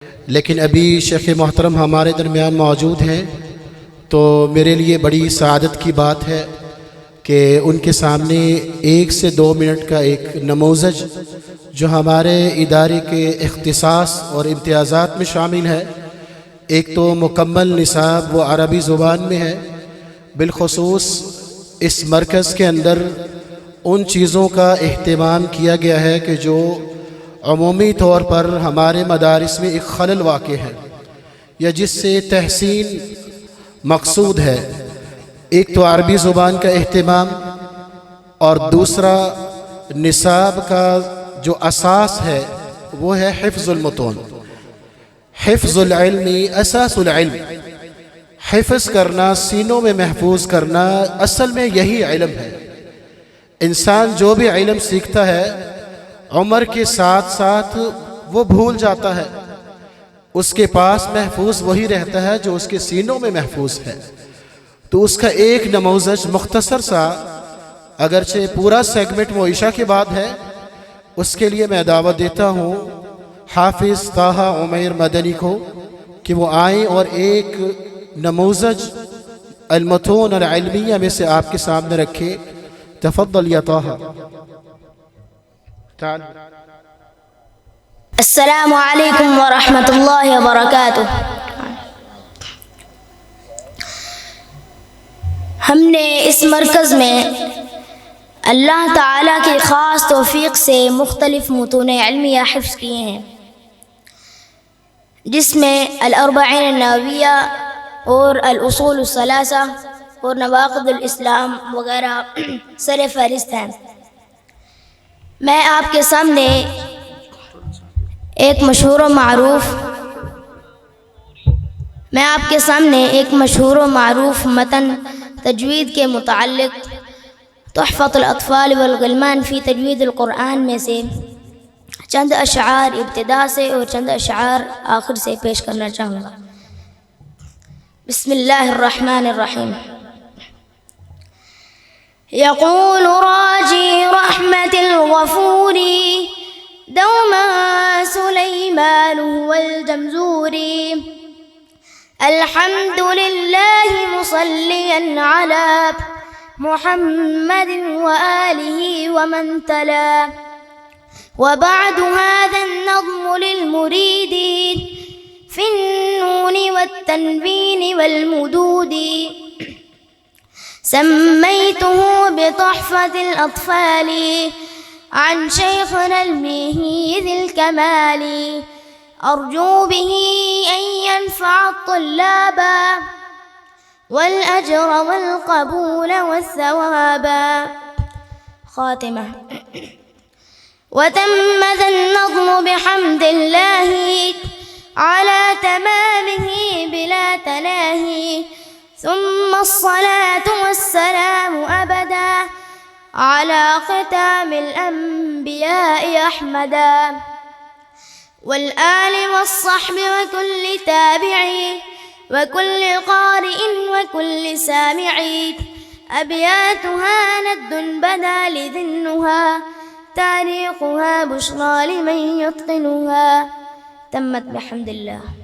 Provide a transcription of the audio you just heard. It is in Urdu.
لیکن ابھی شیخ محترم ہمارے درمیان موجود ہیں، تو میرے لیے بڑی سعادت کی بات ہے کہ ان کے سامنے 1 سے 2 منٹ کا ایک نموذج جو ہمارے ادارے کے اختصاص اور امتیازات میں شامل ہے، ایک تو مکمل نصاب وہ عربی زبان میں ہے، بالخصوص اس مرکز کے اندر ان چیزوں کا اہتمام کیا گیا ہے کہ جو عمومی طور پر ہمارے مدارس میں ایک خلل واقع ہے یا جس سے تحسین مقصود ہے۔ ایک تو عربی زبان کا اہتمام، اور دوسرا نصاب کا جو اساس ہے وہ ہے حفظ المتون۔ حفظ العلم اساس العلم، حفظ کرنا، سینوں میں محفوظ کرنا، اصل میں یہی علم ہے۔ انسان جو بھی علم سیکھتا ہے عمر کے ساتھ ساتھ وہ بھول جاتا ہے، اس کے پاس محفوظ وہی رہتا ہے جو اس کے سینوں میں محفوظ ہے۔ تو اس کا ایک نموذج مختصر سا، اگرچہ پورا سیگمنٹ معیشہ کے بعد ہے، اس کے لیے میں دعوت دیتا ہوں حافظ طاہا عمیر مدنی کو کہ وہ آئیں اور ایک نموذج المتون العلمیہ میں سے آپ کے سامنے رکھے۔ تفضل یا طاہا۔ السلام علیکم ورحمۃ اللہ وبرکاتہ۔ ہم نے اس مرکز میں اللہ تعالیٰ کی خاص توفیق سے مختلف متون علمیہ حفظ کیے ہیں، جس میں الاربعین النوویہ اور الاصول الثلاثہ اور نواقض الاسلام وغیرہ سر فہرست ہیں۔ میں آپ کے سامنے ایک مشہور و معروف متن تجوید کے متعلق تحفۃ الاطفال والغلمان فی تجوید القرآن میں سے چند اشعار ابتدا سے اور چند اشعار آخر سے پیش کرنا چاہوں گا۔ بسم اللہ الرحمن الرحیم۔ یقول راجی رحمت الغفور دوما سلیمان والجمزوری الحمد للہ مصلیا علی محمد وآلہ ومن تلا وبعد هذا النظم للمريد في النون والتنوين والمدود سميته بتحفة الأطفال عن شيخنا الميهي ذي الكمال أرجو به أن ينفع الطلاب والأجر والقبول والثواب۔ خاتمة۔ وتم ذا النظم بحمد الله على تمامه بلا تناهي، ثم الصلاة والسلام أبدا على ختام الأنبياء أحمدا والآل والصحب وكل تابعي وكل قارئ وكل سامعي أبياتها ند بدا لذنها تاريخها بشرى لمن يتقنها۔ تمت بحمد الله۔